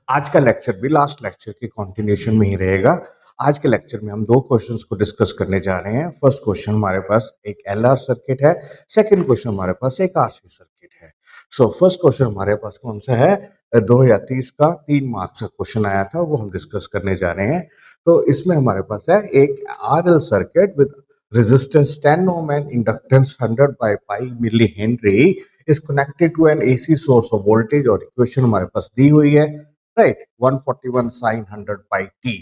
आज का लेक्चर भी लास्ट लेक्चर की कंटिन्यूशन में ही रहेगा। आज के लेक्चर में हम दो क्वेश्चंस को डिस्कस करने जा रहे हैं। फर्स्ट क्वेश्चन हमारे पास एक एलआर सर्किट है, सेकंड क्वेश्चन हमारे पास एक आरसी सर्किट है। सो फर्स्ट क्वेश्चन हमारे पास कौन सा है, 2030 का 3 मार्क्स का क्वेश्चन आया था, वो हम डिस्कस करने जा रहे हैं। तो इसमें हमारे पास है एक RL circuit with resistance 10 ohm and inductance 100 by pi millihenry is connected to an AC source of voltage और इक्वेशन हमारे पास दी हुई है, राइट 141 sin 100 by t,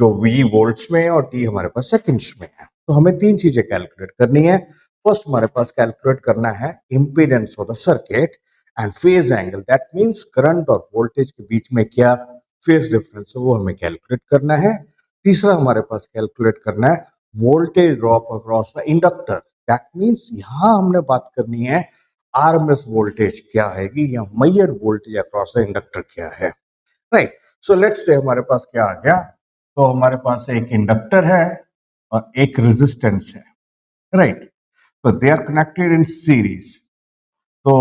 जो V वोल्ट्स में है और t हमारे पास सेकंड्स में है। तो हमें तीन चीजें कैलकुलेट करनी है। फर्स्ट हमारे पास कैलकुलेट करना है impedance of the circuit and phase angle, that means current और वोल्टेज के बीच में क्या फेज डिफरेंस है वो हमें कैलकुलेट करना है। तीसरा हमारे पास कैलकुलेट करना है voltage drop across the inductor, that means यहां हमने बात करनी है आरएमएस वोल्टेज क्या हैगी या Maihar voltage across the inductor क्या है, राइट। सो लेट्स से हमारे पास क्या आ गया, तो हमारे पास एक इंडक्टर है और एक रेजिस्टेंस है, राइट। तो they are connected in series. तो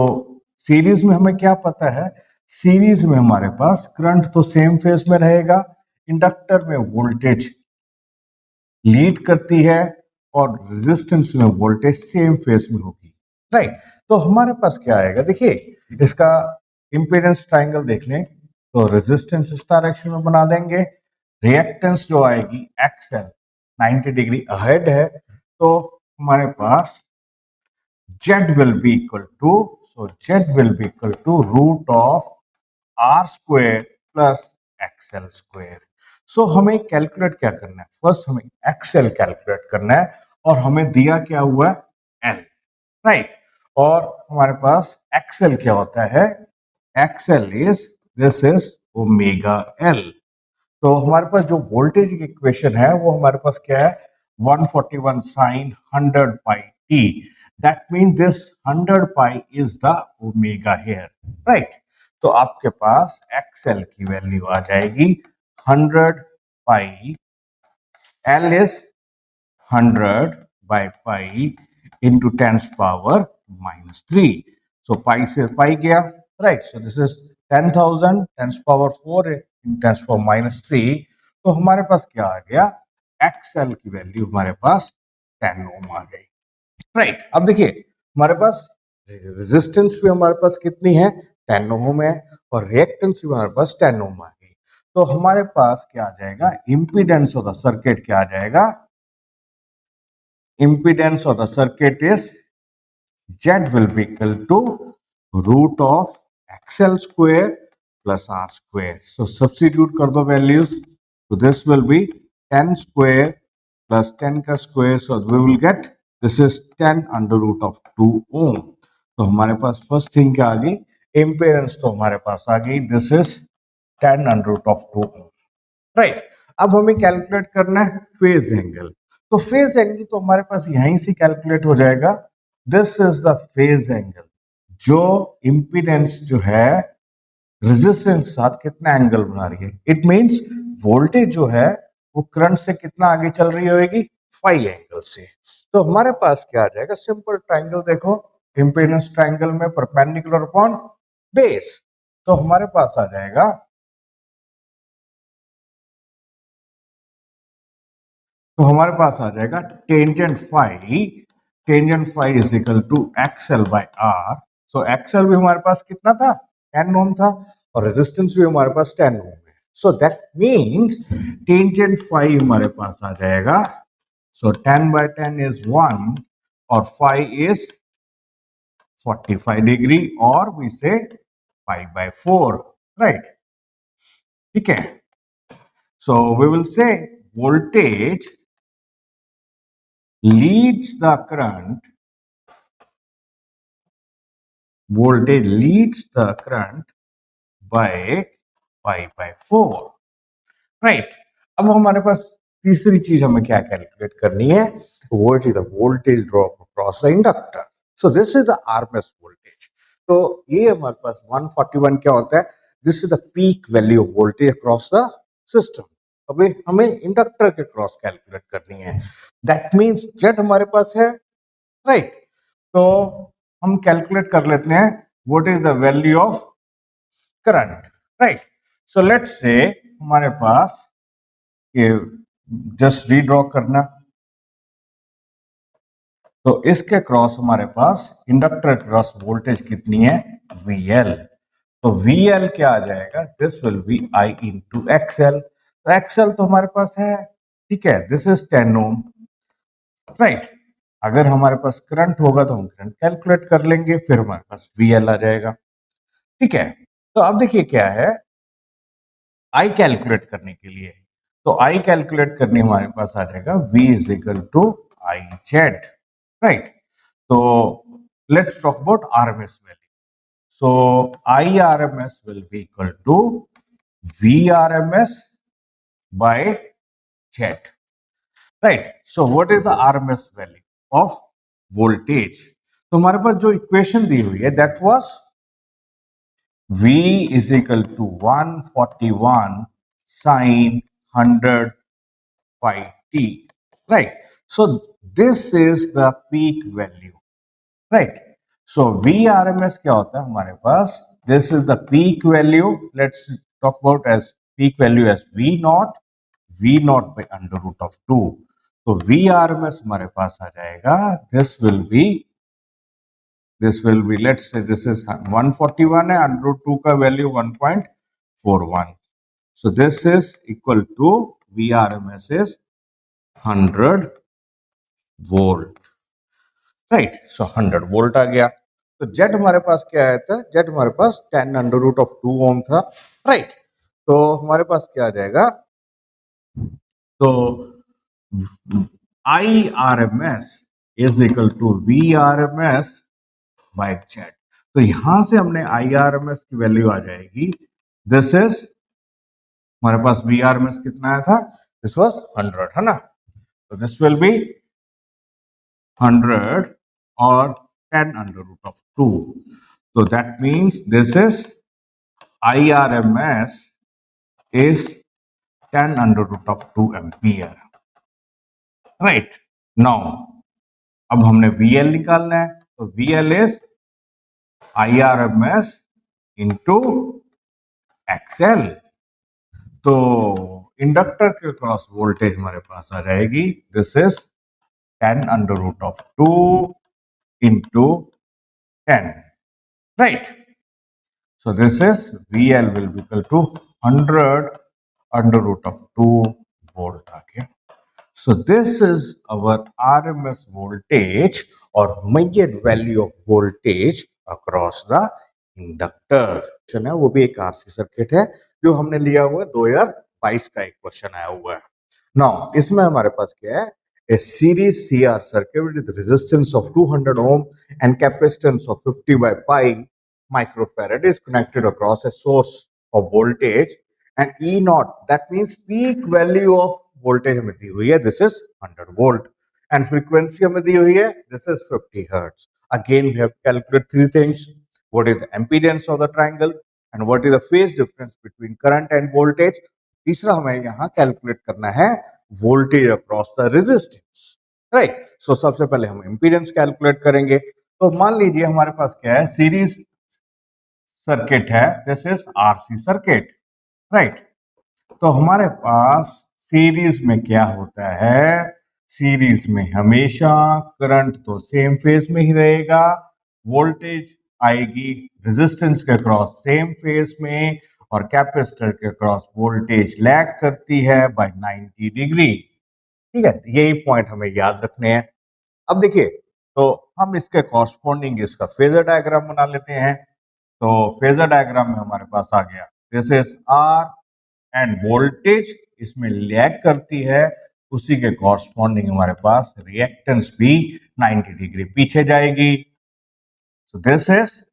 सीरीज में हमें क्या पता है, सीरीज में हमारे पास करंट तो सेम फेज में रहेगा, इंडक्टर में वोल्टेज लीड करती है और रेजिस्टेंस में वोल्टेज सेम फेज में होगी, राइट। तो हमारे पास क्या आएगा, देखिए इसका इंपीडेंस ट्रायंगल देख लें तो रेजिस्टेंस इस डायरेक्शन में बना देंगे, रिएक्टेंस जो आएगी एक्सएल 90 डिग्री अहेड है, तो हमारे पास Z will be equal to, so Z will be equal to root of R square plus XL square. So हमें कैलकुलेट क्या करना है, फर्स्ट हमें XL कैलकुलेट करना है और हमें दिया क्या हुआ है L, राइट। और हमारे पास XL क्या होता है, XL is this is omega L। तो हमारे पास जो वोल्टेज की इक्वेशन है वो हमारे पास क्या है 141 sin 100 pi t, that means this 100 pi is the omega here, right। तो आपके पास XL की वैल्यू आ जाएगी 100 pi, L is 100 by pi into 10's power -3, so pi से pi गया, right। so this is 10,000 10's power 4 in 10's power -3, तो हमारे पास क्या आ गया, XL की वैल्यू हमारे पास 10 ओम आ गई, राइट। अब देखिए हमारे पास रेजिस्टेंस भी हमारे पास कितनी है 10 ओम है और रिएक्टेंस भी हमारे पास 10 ओम आ गई, तो हमारे पास क्या आ जाएगा, इंपीडेंस ऑफ द सर्किट क्या आ जाएगा, impedance of the circuit is Z will be equal to root of XL square plus R square. So substitute कर दो values. So this will be 10 square plus 10 का square. So we will get this is 10 under root of 2 ohm. तो हमारे पास first thing क्या आ गई, impedance तो हमारे पास आ गई, this is 10 under root of 2 ohm. Right. अब हमें कैलकुलेट करना है फेज एंगल, तो फेज एंगल तो हमारे पास यहीं से कैलकुलेट हो जाएगा, this is the phase angle, जो इंपीडेंस जो है रेजिस्टेंस के साथ कितना एंगल बना रही है, इट मींस वोल्टेज जो है वो करंट से कितना आगे चल रही होगी, फाई एंगल से। तो हमारे पास क्या आ जाएगा, सिंपल ट्रायंगल देखो, इंपीडेंस ट्रायंगल में परपेंडिकुलर अपॉन बेस, तो हमारे पास आ जाएगा, तो हमारे पास आ जाएगा tangent phi is equal to XL by R. So XL भी हमारे पास कितना था 10 ओम था और रेजिस्टेंस भी हमारे पास 10 ओम है, so that means tangent phi हमारे पास आ जाएगा, सो 10 बाय 10 इज 1 और फाई इज 45 डिग्री और we say pi by 4, right, ठीक है। So we will say voltage leads the current, voltage leads the current by pi by 4, right। अब हमारे पास तीसरी चीज हमें क्या कैलकुलेट करनी है, what is the voltage drop across the inductor, so this is the RMS voltage। तो ये हमारे पास 141 क्या होता है, this is the peak value of voltage across the system। अभी हमें इंडक्टर के क्रॉस कैलकुलेट करनी है, दैट मींस जेड हमारे पास है, राइट। तो हम कैलकुलेट कर लेते हैं what is the value of current, right. So let's say हमारे पास ये जस्ट रीड्रॉ करना, तो इसके क्रॉस हमारे पास इंडक्टर क्रॉस वोल्टेज कितनी है, VL। तो VL क्या आ जाएगा, this will B I into XL। तो XL तो हमारे पास है, ठीक है, दिस इज 10 ओम, राइट। अगर हमारे पास करंट होगा तो हम करंट कैलकुलेट कर लेंगे, फिर हमारे पास VL आ जाएगा, ठीक है। तो अब देखिए क्या है, I कैलकुलेट करने के लिए, तो I कैलकुलेट करने हमारे पास आ जाएगा V is equal to I Z, right. तो let's talk about RMS value. So IRMS will be equal to VRMS by Z, right. So what is the RMS value of voltage? तो हमारे पास जो इक्वेशन दी हुई है that was V is equal to 141 sin 100 pi t, right? So this is the peak value, right? So VRMS क्या होता है हमारे पास, this is the peak value, let's talk about as peak value as V naught by under root of 2। तो VRMS हमारे पास आ जाएगा, this will be let's say this is 141 है, under root 2 का value 1.41, so this is equal to VRMS is 100 volt, right. So 100 volt आ गया। तो जेड हमारे पास क्या आया था, जेड हमारे पास 10 अंडर रूट ऑफ 2 ओम था, राइट। तो हमारे पास क्या आ जाएगा, तो IRMS is equal to VRMS by Z. तो यहां से हमने IRMS की वैल्यू आ जाएगी, दिस इज हमारे पास VRMS कितना आया था, दिस वाज 100, है ना। तो this will B 100 or 10 under root of 2. So that means this is IRMS is 10 under root of 2 ampere. Right. Now, अब हमने VL निकालना है, तो VL is IRMS into XL। तो इंडक्टर के क्रॉस वोल्टेज हमारे पास आ जाएगी, this is 10 under root of 2 into 10, right? So this is VL will be equal to 100 under root of 2 volt आ गया। So this is our RMS voltage or measured value of voltage across the inductor। है वो भी एक RC circuit है जो हमने लिया हुआ है, 2022 का एक क्वेश्चन आया हुआ है। नाउ इसमें हमारे पास क्या है, a series CR circuit with resistance of 200 ohm and capacitance of 50 by pi microfarad is connected across a source of voltage and E naught, that means peak value of voltage हमें दी हुई है, this is 100 volt and frequency हमें दी हुई है, this is 50 hertz। Again we have to calculate three things, what is the impedance of the triangle and what is the phase difference between current and voltage। तीसरा हमें यहाँ calculate करना है voltage across the resistance, right. So सबसे पहले हम impedance calculate करेंगे। तो मान लीजिए हमारे पास क्या है, सीरीज सर्किट है, this is RC circuit, right. तो हमारे पास सीरीज में क्या होता है, सीरीज में हमेशा करंट तो सेम फेज में ही रहेगा, वोल्टेज आएगी रेजिस्टेंस के क्रॉस सेम फेज में और कैपेसिटर के क्रॉस वोल्टेज लैग करती है बाय 90 डिग्री, ठीक है। यही पॉइंट हमें याद रखने हैं। अब देखिए, तो हम इसके कॉरस्पॉन्डिंग इसका फेजर डायग्राम बना लेते हैं। तो फेजर डायग्राम में हमारे पास आ गया, this is R end voltage इसमें लैग करती है, उसी के कॉरस्पॉन्डिंग हमारे पास रिएक्टेंस भी 90 डिग्री पीछे जाएगी। So this is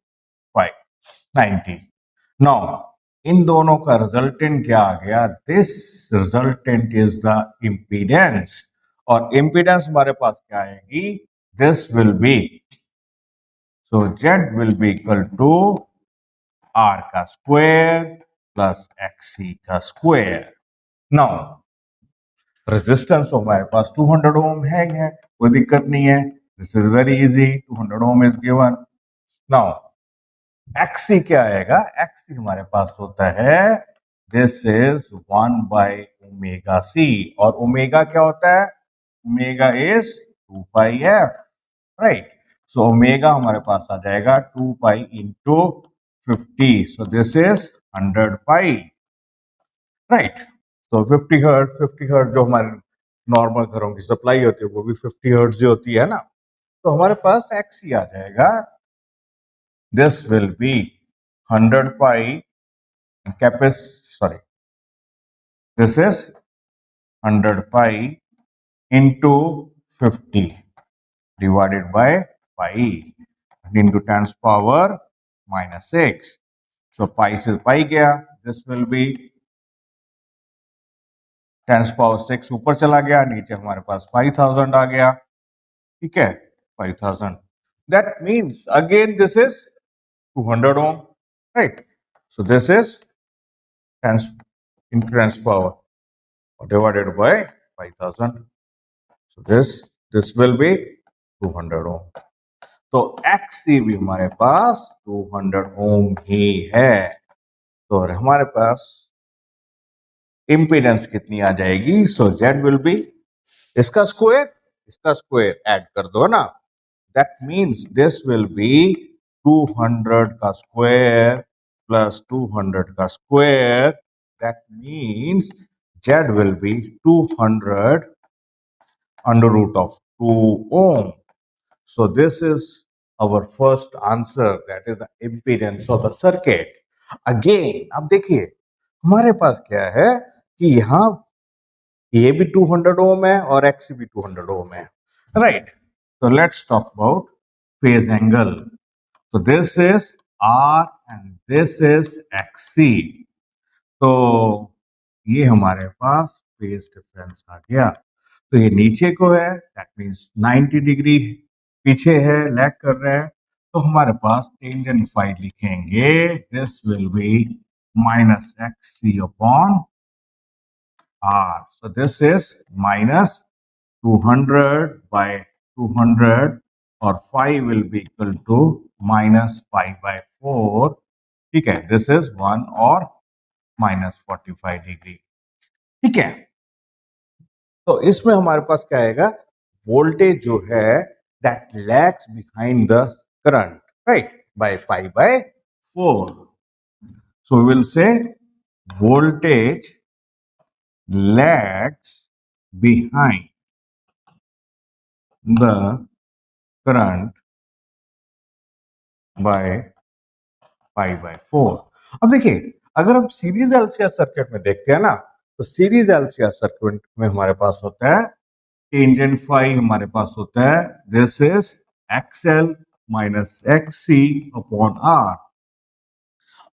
90। नाउ इन दोनों का रिजल्टेंट क्या आ गया, this resultant is the impedance और इंपीडेंस हमारे पास क्या आएगी, this will be, so Z will be equal to R का स्क्वायर प्लस XC का स्क्वायर। नाउ रेजिस्टेंस तो हमारे पास 200 ओम है, कोई दिक्कत नहीं है, this is very easy, 200 ohm is given. Now XC क्या आएगा, XC हमारे पास होता है दिस इज 1/ωc, और ओमेगा क्या होता है? Omega is 2πf, right? So omega हमारे पास आ जाएगा 2π into 50, so this is 100π, right? तो 50 हर्ट्ज जो हमारे नॉर्मल घरों की सप्लाई होती है वो भी 50 हर्ट्ज ही होती है ना। तो हमारे पास एक्स ही आ जाएगा, दिस विल बी 100π कैपेस sorry this is 100π into 50 divided by pi into 10 power minus 6. So pi से pi गया, this will be 10 power 6 ऊपर चला गया, नीचे हमारे पास 5000 आ गया, ठीक है, 5000. That means again this is 200 ohm, right? So this is 10 into 10 power divided by 5000. So this will be 200 ohm. तो XC भी हमारे पास 200 ओम ही है, तो हमारे पास इम्पीडेंस कितनी आ जाएगी? सो Z विल बी इसका स्क्वायर ऐड कर दो ना, that means this will be 200 का स्क्वायर प्लस 200 का square, that means Z will be 200 under root of 2 ohm. So this is our first answer, that is the impedance of the circuit. Again, अब देखिए हमारे पास क्या है कि यहाँ ये भी 200 ओम है और एक्स भी 200 ओम है, राइट? तो let's talk about phase angle. तो this is R and this is XC. तो ये हमारे पास फेज डिफरेंस आ गया. तो ये नीचे को है, दैट मींस 90 डिग्री पीछे है, लैग कर रहा है. तो हमारे पास टेंजेंट फाई लिखेंगे, this will be minus X C upon R. So this is minus 200 by 200 और phi will be equal to minus pi by 4, ठीक है. दिस इज 1 और माइनस 45 डिग्री, ठीक है. तो इसमें हमारे पास क्या आएगा? वोल्टेज जो है that lags behind the current, right, by pi by 4. So we will say voltage lags behind the current by pi by 4. अब देखिए अगर हम सीरीज एलसीआर सर्किट में देखते हैं ना, तो सीरीज एलसीआर सर्किट में हमारे पास होता है टेंजेंट फाई, हमारे पास होता है this is XL minus XC upon R.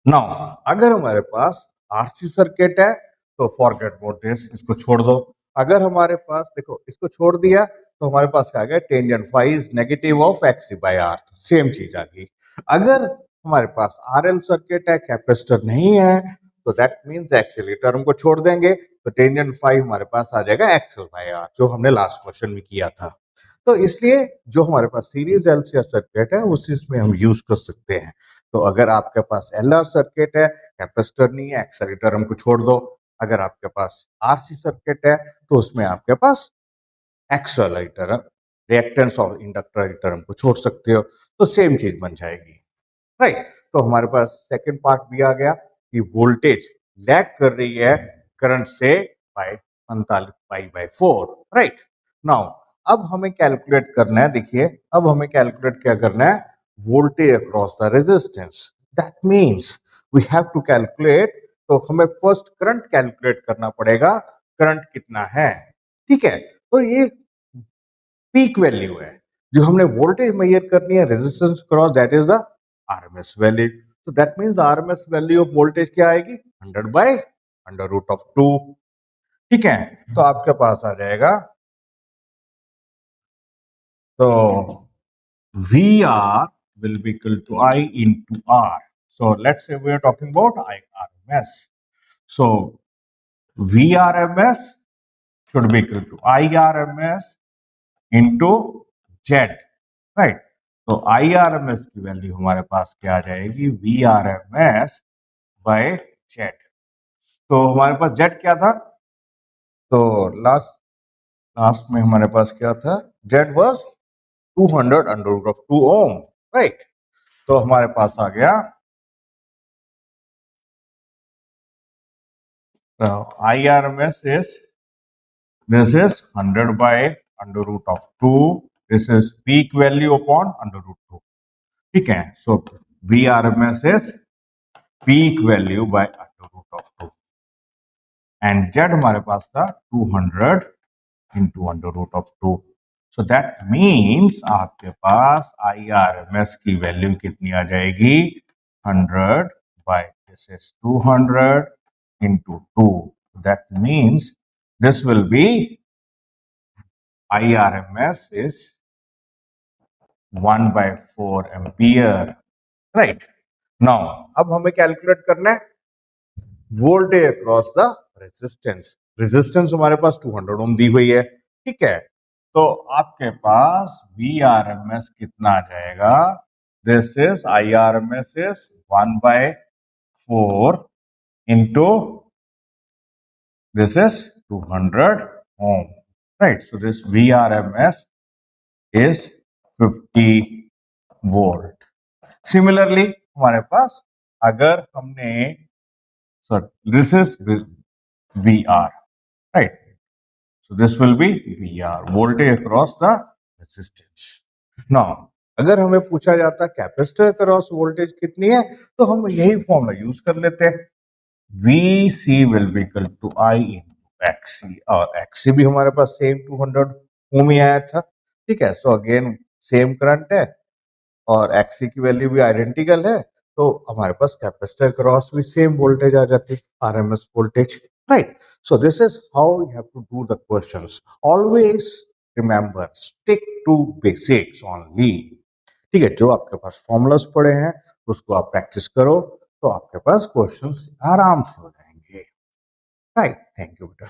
Now अगर हमारे पास आरसी सर्किट है तो फॉरगेट अबाउट दिस, इसको छोड़ दो. अगर हमारे पास देखो इसको छोड़ दिया तो हमारे पास क्या आ गया? Tangent phi is negative of XC by R, same चीज आ गई. अगर हमारे पास आरएल सर्किट है, कैपेसिटर नहीं है, तो दैट मींस एक्सएल टर्म को छोड़ देंगे, तो टेंजेंट फाई हमारे पास आ जाएगा एक्सएल बाय आर, जो हमने लास्ट क्वेश्चन में किया था. तो इसलिए जो हमारे पास सीरीज एलसीआर सर्किट है उसी में हम यूज कर सकते हैं. तो अगर आपके पास एलआर सर्किट है, कैपेसिटर नहीं है, एक्सेलेरेटर हमको छोड़ दो. अगर आपके पास आरसी सर्किट है तो उसमें आपके पास accelerator, reactance of inductor term को छोड़ सकते हो, तो सेम चीज बन जाएगी, राइट? तो हमारे पास सेकंड पार्ट भी आ गया कि वोल्टेज लैग कर रही है करंट से by 45 pi by 4, right? Now अब हमें कैलकुलेट करना है, देखिए अब हमें कैलकुलेट क्या करना है? Voltage across the resistance. That means we have to calculate, तो हमें फर्स्ट करंट कैलकुलेट करना पड़ेगा, करंट कितना है, ठीक है. तो ये पीक वैल्यू है जो हमने वोल्टेज मेजर करनी है resistance cross, that is the RMS value. तो that means RMS value of voltage क्या आएगी? 100 बाय अंडर रूट ऑफ 2, ठीक है. तो आपके पास आ जाएगा, तो we are will be equal to I into R. So let's say we are talking about IRMS. So VRMS should be equal to IRMS into Z, right? तो IRMS की value हमारे पास क्या आ जाएगी? VRMS by Z. तो हमारे पास Z क्या था, तो लास्ट में हमारे पास क्या था, Z was 200 under root of 2 ohm, right. तो हमारे पास आ गया IRMS is this is 100 by under root of 2, this is peak value upon under root 2, ठीक है। So VRMS is peak value by under root of 2 and Z हमारे पास था 200 into under root of 2। So that means आपके पास IRMS की value कितनी आ जाएगी, 100 by this is 200 into 2। That means this will be IRMS is 1/4 ampere, right. Now अब हमें कैलकुलेट करना है voltage across the resistance. Resistance हमारे पास 200 ओम दी हुई है, ठीक है। तो आपके पास VRMS कितना आ जाएगा, this is IRMS is 1/4 into this is 200 ohm, right. So this VRMS is 50 volt. Similarly हमारे पास अगर हमने this is VR, right? So this will be VR, voltage across the resistance. Now, अगर हमें पूछा जाता कैपेसिटर अक्रॉस वोल्टेज कितनी है, तो हम यही फॉर्मूला यूज कर लेते हैं, VC will be equal to I into XC, और XC भी हमारे पास सेम 200 ओम ही आया था, ठीक है। सो अगेन सेम करंट है और XC की वैल्यू भी आइडेंटिकल है, तो हमारे पास कैपेसिटर क्रॉस भी सेम वोल्टेज आ जाती है, RMS voltage, right. So this is how you have to do the questions. Always remember, stick to basics only, ठीक है। जो आपके पास फॉर्मूलास पड़े हैं उसको आप प्रैक्टिस करो, तो आपके पास क्वेश्चंस आराम से हो जाएंगे, राइट। थैंक यू बेटा।